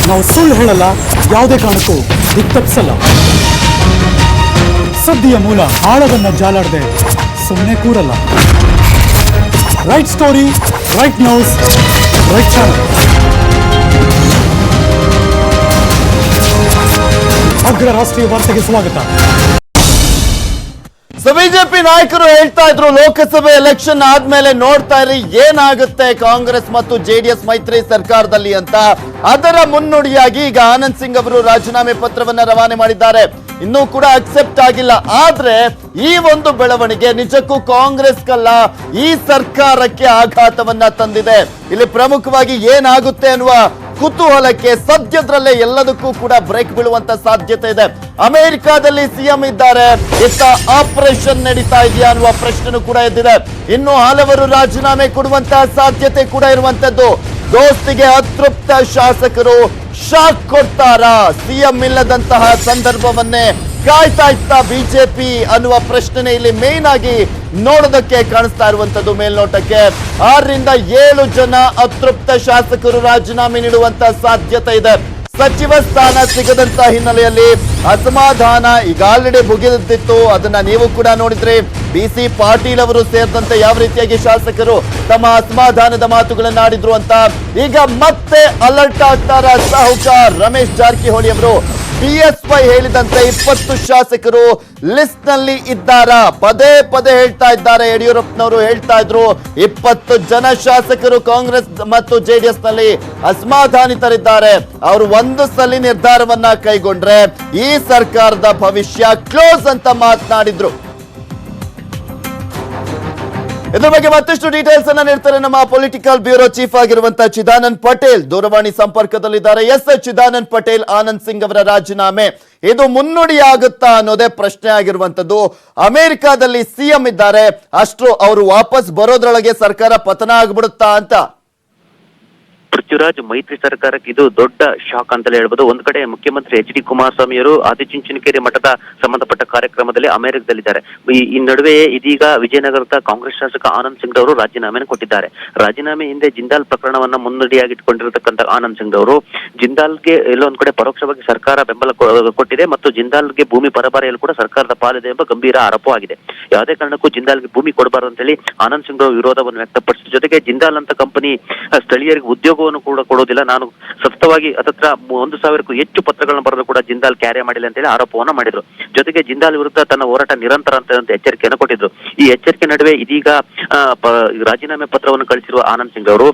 ನಾವು ಸುಳ್ಳು ಹೇಳಲ್ಲ, ಯಾವುದೇ ಕಾರಣಕ್ಕೂ ದಿಕ್ತಪ್ಸಲ್ಲ. ಸುದ್ದಿಯ ಮೂಲ ಆಳವನ್ನ ಜಾಲಾಡದೆ ಸುಮ್ಮನೆ ಕೂರಲ್ಲ. Right story, right news, right channel. ಅಗ್ರ ರಾಷ್ಟ್ರೀಯ ವಾರ್ತೆಗೆ ಸ್ವಾಗತ. ಬಿಜೆಪಿ ನಾಯಕರು ಹೇಳ್ತಾ ಇದ್ರು, ಲೋಕಸಭೆ ಎಲೆಕ್ಷನ್ ಆದ್ಮೇಲೆ ನೋಡ್ತಾ ಇರಿ ಏನಾಗುತ್ತೆ ಕಾಂಗ್ರೆಸ್ ಮತ್ತು ಜೆಡಿಎಸ್ ಮೈತ್ರಿ ಸರ್ಕಾರದಲ್ಲಿ ಅಂತ. ಅದರ ಮುನ್ನುಡಿಯಾಗಿ ಈಗ ಆನಂದ್ ಸಿಂಗ್ ಅವರು ರಾಜೀನಾಮೆ ಪತ್ರವನ್ನ ರವಾನೆ ಮಾಡಿದ್ದಾರೆ. ಇನ್ನೂ ಕೂಡ ಅಕ್ಸೆಪ್ಟ್ ಆಗಿಲ್ಲ. ಆದ್ರೆ ಈ ಒಂದು ಬೆಳವಣಿಗೆ ನಿಜಕ್ಕೂ ಕಾಂಗ್ರೆಸ್ಗಲ್ಲ, ಈ ಸರ್ಕಾರಕ್ಕೆ ಆಘಾತವನ್ನ ತಂದಿದೆ. ಇಲ್ಲಿ ಪ್ರಮುಖವಾಗಿ ಏನಾಗುತ್ತೆ ಅನ್ನುವ ಕುತೂಹಲಕ್ಕೆ ಸದ್ಯದಲ್ಲೇ ಎಲ್ಲದಕ್ಕೂ ಕೂಡ ಬ್ರೇಕ್ ಬೀಳುವಂತ ಸಾಧ್ಯತೆ ಇದೆ. ಅಮೆರಿಕಾದಲ್ಲಿ ಸಿಎಂ ಇದ್ದಾರೆ, ಇತ್ತ ಆಪರೇಷನ್ ನಡೀತಾ ಇದೆಯಾ ಅನ್ನುವ ಪ್ರಶ್ನೆ ಕೂಡ ಎದ್ದಿದೆ. ಇನ್ನು ಹಲವರು ರಾಜೀನಾಮೆ ಕೊಡುವಂತಹ ಸಾಧ್ಯತೆ ಕೂಡ ಇರುವಂತದ್ದು. ದೋಸ್ತಿಗೆ ಅತೃಪ್ತ ಶಾಸಕರು ಶಾಕ್ ಕೊಡ್ತಾರಾ? ಸಿಎಂ ಇಲ್ಲದಂತಹ ಸಂದರ್ಭವನ್ನೇ ಕಾಯ್ತಾ ಇತ್ತ ಬಿಜೆಪಿ ಅನ್ನುವ ಪ್ರಶ್ನೆ ಇಲ್ಲಿ ಮೇನ್ ಆಗಿ ನೋಡೋದಕ್ಕೆ ಕಾಣಿಸ್ತಾ ಇರುವಂತದ್ದು. ಮೇಲ್ನೋಟಕ್ಕೆ 6 ರಿಂದ 7 ಜನ ಅತೃಪ್ತ ಶಾಸಕರು ರಾಜೀನಾಮೆ ನೀಡುವಂತ ಸಾಧ್ಯತೆ ಇದೆ. ಸಚಿವ ಸ್ಥಾನ ಸಿಗದಂತ ಹಿನ್ನೆಲೆಯಲ್ಲಿ ಅಸಮಾಧಾನ ಈಗ ಆಲ್ರೆಡಿ ಮುಗಿದಿತ್ತು. ಅದನ್ನ ನೀವು ಕೂಡ ನೋಡಿದ್ರಿ. BC ಪಾಟೀಲ್ ಅವರು ಸೇರಿದಂತೆ ಯಾವ ರೀತಿಯಾಗಿ ಶಾಸಕರು ತಮ್ಮ ಅಸಮಾಧಾನದ ಮಾತುಗಳನ್ನಾಡಿದ್ರು ಅಂತ. ಈಗ ಮತ್ತೆ ಅಲರ್ಟ್ ಆಗ್ತಾರ ಸಾಹುಕಾರ್ ರಮೇಶ್ ಜಾರಕಿಹೊಳಿ ಅವರು. BSY ಹೇಳಿದಂತೆ 20 ಶಾಸಕರು ಲಿಸ್ಟ್ ನಲ್ಲಿ ಇದ್ದಾರ. ಪದೇ ಪದೇ ಹೇಳ್ತಾ ಇದ್ದಾರೆ. ಯಡಿಯೂರಪ್ಪನವರು ಹೇಳ್ತಾ ಇದ್ರು 20 ಜನ ಶಾಸಕರು ಕಾಂಗ್ರೆಸ್ ಮತ್ತು ಜೆಡಿಎಸ್ ನಲ್ಲಿ ಅಸಮಾಧಾನಿತರಿದ್ದಾರೆ. ಅವರು ಒಂದು ಸಲ ನಿರ್ಧಾರವನ್ನ ಕೈಗೊಂಡ್ರೆ ಈ ಸರ್ಕಾರದ ಭವಿಷ್ಯ ಕ್ಲೋಸ್ ಅಂತ ಮಾತನಾಡಿದ್ರು. ಇದ್ರ ಬಗ್ಗೆ ಮತ್ತಷ್ಟು ಡೀಟೇಲ್ಸ್ ಅನ್ನ ನೀಡ್ತಾರೆ ನಮ್ಮ ಪೊಲಿಟಿಕಲ್ ಬ್ಯೂರೋ ಚೀಫ್ ಆಗಿರುವಂತಹ ಚಿದಾನಂದ್ ಪಟೇಲ್. ದೂರವಾಣಿ ಸಂಪರ್ಕದಲ್ಲಿದ್ದಾರೆ. ಚಿದಾನಂದ್ ಪಟೇಲ್, ಆನಂದ್ ಸಿಂಗ್ ಅವರ ರಾಜೀನಾಮೆ ಇದು ಮುನ್ನುಡಿಯಾಗುತ್ತಾ ಅನ್ನೋದೇ ಪ್ರಶ್ನೆ ಆಗಿರುವಂತದ್ದು. ಅಮೆರಿಕಾದಲ್ಲಿ ಸಿಎಂ ಇದ್ದಾರೆ, ಅಷ್ಟು ಅವರು ವಾಪಸ್ ಬರೋದ್ರೊಳಗೆ ಸರ್ಕಾರ ಪತನ ಆಗ್ಬಿಡುತ್ತಾ ಅಂತ. ಪೃಥ್ವಿರಾಜ್, ಮೈತ್ರಿ ಸರ್ಕಾರಕ್ಕೆ ಇದು ದೊಡ್ಡ ಶಾಕ್ ಅಂತಲೇ ಹೇಳ್ಬೋದು. ಒಂದ್ ಕಡೆ ಮುಖ್ಯಮಂತ್ರಿ HD ಕುಮಾರಸ್ವಾಮಿ ಅವರು ಆದಿಚುಂಚನಗಿರಿ ಮಠದ ಸಂಬಂಧಪಟ್ಟ ಕಾರ್ಯಕ್ರಮದಲ್ಲಿ ಅಮೆರಿಕದಲ್ಲಿದ್ದಾರೆ. ಈ ನಡುವೆ ಇದೀಗ ವಿಜಯನಗರದ ಕಾಂಗ್ರೆಸ್ ಶಾಸಕ ಆನಂದ್ ಸಿಂಗ್ ಅವರು ರಾಜೀನಾಮೆಯನ್ನು ಕೊಟ್ಟಿದ್ದಾರೆ. ರಾಜೀನಾಮೆ ಹಿಂದೆ ಜಿಂದಾಲ್ ಪ್ರಕರಣವನ್ನ ಮುನ್ನುಡಿಯಾಗಿಟ್ಟುಕೊಂಡಿರತಕ್ಕಂಥ ಆನಂದ್ ಸಿಂಗ್ ಅವರು ಜಿಂದಾಲ್ಗೆ ಎಲ್ಲೊಂದ್ ಕಡೆ ಪರೋಕ್ಷವಾಗಿ ಸರ್ಕಾರ ಬೆಂಬಲ ಕೊಟ್ಟಿದೆ ಮತ್ತು ಜಿಂದಾಲ್ಗೆ ಭೂಮಿ ಪರಭಾರೆಯಲ್ಲಿ ಕೂಡ ಸರ್ಕಾರದ ಪಾಲಿದೆ ಎಂಬ ಗಂಭೀರ ಆರೋಪವಾಗಿದೆ. ಯಾವುದೇ ಕಾರಣಕ್ಕೂ ಜಿಂದಾಲ್ಗೆ ಭೂಮಿ ಕೊಡಬಾರದು ಅಂತ ಹೇಳಿ ಆನಂದ್ ಸಿಂಗ್ ಅವರು ವಿರೋಧವನ್ನು ವ್ಯಕ್ತಪಡಿಸಿದ ಜೊತೆಗೆ ಜಿಂದಾಲ್ ಅಂತ ಕಂಪನಿ ಸ್ಥಳೀಯರಿಗೆ ಉದ್ಯೋಗವನ್ನು ಕೂಡ ಕೊಡೋದಿಲ್ಲ, ನಾನು ಸತತವಾಗಿ ಹತ್ತತ್ರ 1,000ಕ್ಕೂ ಹೆಚ್ಚು ಪತ್ರಗಳನ್ನು ಬರೆದು ಕೂಡ ಜಿಂದಾಲ್ ಕ್ಯಾರಿ ಮಾಡಿಲ್ಲ ಅಂತ ಹೇಳಿ ಆರೋಪವನ್ನ ಮಾಡಿದ್ರು. ಜೊತೆಗೆ ಜಿಂದಾಲ್ ವಿರುದ್ಧ ತನ್ನ ಹೋರಾಟ ನಿರಂತರ ಅಂತ ಎಚ್ಚರಿಕೆಯನ್ನು ಕೊಟ್ಟಿದ್ರು. ಈ ಎಚ್ಚರಿಕೆ ನಡುವೆ ಇದೀಗ ರಾಜೀನಾಮೆ ಪತ್ರವನ್ನು ಕಳಿಸಿರುವ ಆನಂದ್ ಸಿಂಗ್ ಅವರು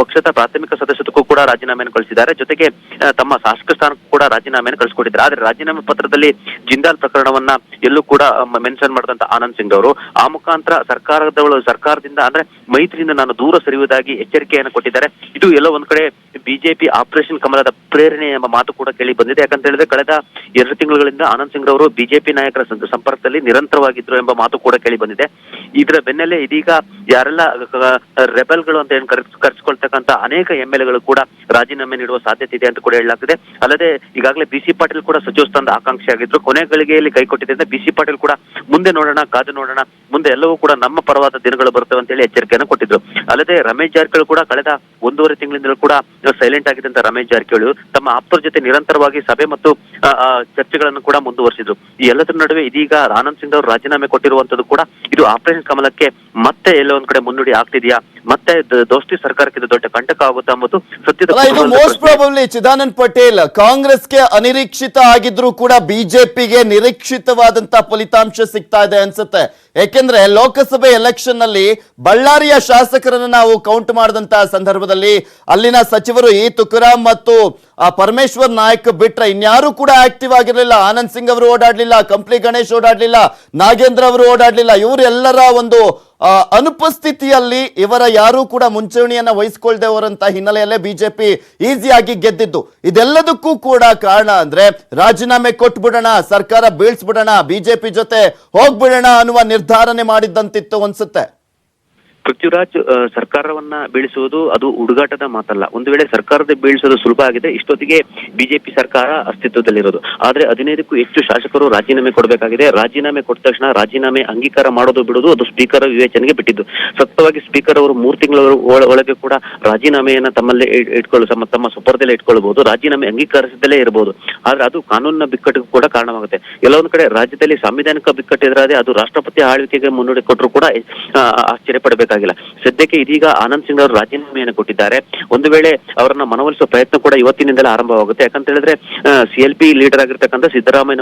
ಪಕ್ಷದ ಪ್ರಾಥಮಿಕ ಸದಸ್ಯತ್ವಕ್ಕೂ ಕೂಡ ರಾಜೀನಾಮೆಯನ್ನು ಕಳಿಸಿದ್ದಾರೆ. ಜೊತೆಗೆ ತಮ್ಮ ಶಾಸಕ ಸ್ಥಾನಕ್ಕೂ ಕೂಡ ರಾಜೀನಾಮೆಯನ್ನು ಕಳಿಸಿಕೊಟ್ಟಿದ್ದಾರೆ. ಆದ್ರೆ ರಾಜೀನಾಮೆ ಪತ್ರದಲ್ಲಿ ಜಿಂದಾಲ್ ಪ್ರಕರಣವನ್ನ ಎಲ್ಲೂ ಕೂಡ ಮೆನ್ಷನ್ ಮಾಡಿದಂತ ಆನಂದ್ ಸಿಂಗ್ ಅವರು ಆ ಮುಖಾಂತರ ಸರ್ಕಾರದಿಂದ ಅಂದ್ರೆ ಮೈತ್ರಿಯಿಂದ ನಾನು ದೂರ ಸರಿಯುವುದಾಗಿ ಎಚ್ಚರಿಕೆಯನ್ನು ಕೊಟ್ಟಿದ್ದಾರೆ. ಇದು ಎಲ್ಲೋ ಒಂದ್ ಕಡೆ ಬಿಜೆಪಿ ಆಪರೇಷನ್ ಕಮಲದ ಪ್ರೇರಣೆ ಎಂಬ ಮಾತು ಕೂಡ ಕೇಳಿ ಬಂದಿದೆ. ಯಾಕಂತ ಹೇಳಿದ್ರೆ ಕಳೆದ 2 ತಿಂಗಳುಗಳಿಂದ ಆನಂದ್ ಸಿಂಗ್ ಅವರು ಬಿಜೆಪಿ ನಾಯಕರ ಸಂಪರ್ಕದಲ್ಲಿ ನಿರಂತರವಾಗಿದ್ರು ಎಂಬ ಮಾತು ಕೂಡ ಕೇಳಿ ಬಂದಿದೆ. ಇದರ ಬೆನ್ನಲ್ಲೇ ಇದೀಗ ಯಾರೆಲ್ಲ ರೆಬೆಲ್ಗಳು ಅಂತ ಏನು ಕರೆಸಿಕೊಳ್ತಕ್ಕಂಥ ಅನೇಕ MLAಗಳು ಕೂಡ ರಾಜೀನಾಮೆ ನೀಡುವ ಸಾಧ್ಯತೆ ಇದೆ ಅಂತ ಕೂಡ ಹೇಳಲಾಗ್ತಿದೆ. ಅಲ್ಲದೆ ಈಗಾಗಲೇ BC ಪಾಟೀಲ್ ಕೂಡ ಸಚಿವ ಸ್ಥಾನದ ಆಕಾಂಕ್ಷಿ ಆಗಿದ್ರು. ಕೊನೆ ಗಳಿಗೆಯಲ್ಲಿ ಕೈ ಕೊಟ್ಟಿದ್ದರಿಂದ BC ಪಾಟೀಲ್ ಕೂಡ ಮುಂದೆ ನೋಡೋಣ, ಕಾದು ನೋಡೋಣ, ಮುಂದೆ ಎಲ್ಲವೂ ಕೂಡ ನಮ್ಮ ಪರವಾದ ದಿನಗಳು ಬರ್ತವೆ ಅಂತ ಹೇಳಿ ಎಚ್ಚರಿಕೆಯನ್ನು ಕೊಟ್ಟಿದ್ರು. ಅಲ್ಲದೆ ರಮೇಶ್ ಜಾರಕಿಹೊಳಿ ಕೂಡ ಕಳೆದ 1.5 ತಿಂಗಳಿಂದಲೂ ಕೂಡ ಸೈಲೆಂಟ್ ಆಗಿದ್ದಂತ ರಮೇಶ್ ಜಾರಕಿಹೊಳಿ ತಮ್ಮ ಆಪ್ತರ ಜೊತೆ ನಿರಂತರವಾಗಿ ಸಭೆ ಮತ್ತು ಚರ್ಚೆಗಳನ್ನು ಕೂಡ ಮುಂದುವರಿಸಿದ್ರು. ಈ ಎಲ್ಲದರ ನಡುವೆ ಇದೀಗ ಆನಂದ್ ಸಿಂಗ್ ಅವರು ರಾಜೀನಾಮೆ ಕೊಟ್ಟಿರುವಂತದ್ದು ಕೂಡ ಇದು ಆಪರೇಷನ್ ಕಮಲಕ್ಕೆ ಮತ್ತೆ ಎಲ್ಲೋ ಒಂದ್ ಕಡೆ ಮುನ್ನುಡಿ ಆಗ್ತಿದೆಯಾ, ಮತ್ತೆ ದೋಸ್ತಿ ಸರ್ಕಾರಕ್ಕೆ ಇದು ದೊಡ್ಡ ಕಂಟಕ ಆಗುತ್ತಾ ಎಂಬುದು ಸದ್ಯದ ಇದು ಮೋಸ್ಟ್ ಪ್ರಾಬಬ್ಲಿ ಚಿದಾನಂದ್ ಪಟೇಲ್ ಕಾಂಗ್ರೆಸ್ಗೆ ಅನಿರೀಕ್ಷಿತ ಆಗಿದ್ರು ಕೂಡ ಬಿಜೆಪಿಗೆ ನಿರೀಕ್ಷಿತವಾದಂತ ಫಲಿತಾಂಶ ಸಿಗ್ತಾ ಇದೆ ಅನ್ಸುತ್ತೆ. ಯಾಕೆಂದ್ರೆ ಲೋಕಸಭೆ ಎಲೆಕ್ಷನ್ ನಲ್ಲಿ ಬಳ್ಳಾರಿಯ ಶಾಸಕರನ್ನ ನಾವು ಕೌಂಟ್ ಮಾಡಿದಂತಹ ಸಂದರ್ಭದಲ್ಲಿ ಅಲ್ಲಿನ ಸಚಿವರು ತುಕಾರಾಂ ಮತ್ತು ಪರಮೇಶ್ವರ್ ನಾಯಕ್ ಬಿಟ್ರೆ ಇನ್ಯಾರು ಕೂಡ ಆಕ್ಟಿವ್ ಆಗಿರಲಿಲ್ಲ. ಆನಂದ್ ಸಿಂಗ್ ಅವರು ಓಡಾಡ್ಲಿಲ್ಲ, ಕಂಪ್ಲಿ ಗಣೇಶ್ ಓಡಾಡ್ಲಿಲ್ಲ, ನಾಗೇಂದ್ರ ಅವರು ಓಡಾಡ್ಲಿಲ್ಲ. ಇವರೆಲ್ಲರ ಒಂದು ಅನುಪಸ್ಥಿತಿಯಲ್ಲಿ ಇವರ ಯಾರು ಕೂಡ ಮುಂಚೂಣಿಯನ್ನ ವಹಿಸಿಕೊಳ್ಳದವರಂತ ಹಿನ್ನೆಲೆಯಲ್ಲೇ ಬಿಜೆಪಿ ಈಸಿಯಾಗಿ ಗೆದ್ದಿದ್ದು. ಇದೆಲ್ಲದಕ್ಕೂ ಕೂಡ ಕಾರಣ ಅಂದ್ರೆ ರಾಜೀನಾಮೆ ಕೊಟ್ಬಿಡೋಣ, ಸರ್ಕಾರ ಬೀಳ್ಸ್ಬಿಡೋಣ, ಬಿಜೆಪಿ ಜೊತೆ ಹೋಗ್ಬಿಡೋಣ ಅನ್ನುವ ನಿರ್ಧಾರನೆ ಮಾಡಿದ್ದಂತಿತ್ತು ಅನ್ಸುತ್ತೆ. ಪೃಥ್ವಿರಾಜ್ ಸರ್ಕಾರವನ್ನ ಬೀಳಿಸುವುದು ಅದು ಹುಡುಗಾಟದ ಮಾತಲ್ಲ. ಒಂದು ವೇಳೆ ಸರ್ಕಾರದ ಬೀಳಿಸೋದು ಸುಲಭ ಆಗಿದೆ, ಇಷ್ಟೊತ್ತಿಗೆ ಬಿಜೆಪಿ ಸರ್ಕಾರ ಅಸ್ತಿತ್ವದಲ್ಲಿರೋದು. ಆದ್ರೆ 15ಕ್ಕೂ ಹೆಚ್ಚು ಶಾಸಕರು ರಾಜೀನಾಮೆ ಕೊಡಬೇಕಾಗಿದೆ. ರಾಜೀನಾಮೆ ಕೊಟ್ಟ ತಕ್ಷಣ ರಾಜೀನಾಮೆ ಅಂಗೀಕಾರ ಮಾಡೋದು ಬಿಡುವುದು ಅದು ಸ್ಪೀಕರ್ ವಿವೇಚನೆಗೆ ಬಿಟ್ಟಿದ್ದು. ಸತ್ಯವಾಗಿ ಸ್ಪೀಕರ್ ಅವರು 3 ತಿಂಗಳ ಒಳಗೆ ಕೂಡ ರಾಜೀನಾಮೆಯನ್ನ ತಮ್ಮಲ್ಲೇ ತಮ್ಮ ಸುಪರ್ದಲ್ಲೇ ಇಟ್ಕೊಳ್ಬಹುದು, ರಾಜೀನಾಮೆ ಅಂಗೀಕರಿಸದಲ್ಲೇ ಇರಬಹುದು. ಆದ್ರೆ ಅದು ಕಾನೂನಿನ ಬಿಕ್ಕಟ್ಟಿಗೂ ಕೂಡ ಕಾರಣವಾಗುತ್ತೆ. ಎಲ್ಲೊಂದು ಕಡೆ ರಾಜ್ಯದಲ್ಲಿ ಸಾಂವಿಧಾನಿಕ ಬಿಕ್ಕಟ್ಟು ಎದುರಾದ್ರೆ ಅದು ರಾಷ್ಟ್ರಪತಿ ಆಳ್ವಿಕೆಗೆ ಮುನ್ನುಡಿ ಕೊಟ್ಟರು ಕೂಡ ಆಶ್ಚರ್ಯ ಪಡಬೇಕಾಗಿಲ್ಲ. ಸದ್ಯಕ್ಕೆ ಇದೀಗ ಆನಂದ್ ಸಿಂಗ್ ಅವರು ರಾಜೀನಾಮೆಯನ್ನು ಕೊಟ್ಟಿದ್ದಾರೆ. ಒಂದು ವೇಳೆ ಅವರನ್ನ ಮನವೊಲಿಸುವ ಪ್ರಯತ್ನ ಕೂಡ ಇವತ್ತಿನಿಂದಲೇ ಆರಂಭವಾಗುತ್ತೆ. ಯಾಕಂತ ಹೇಳಿದ್ರೆ CLP ಲೀಡರ್ ಆಗಿರ್ತಕ್ಕಂಥ ಸಿದ್ದರಾಮಯ್ಯ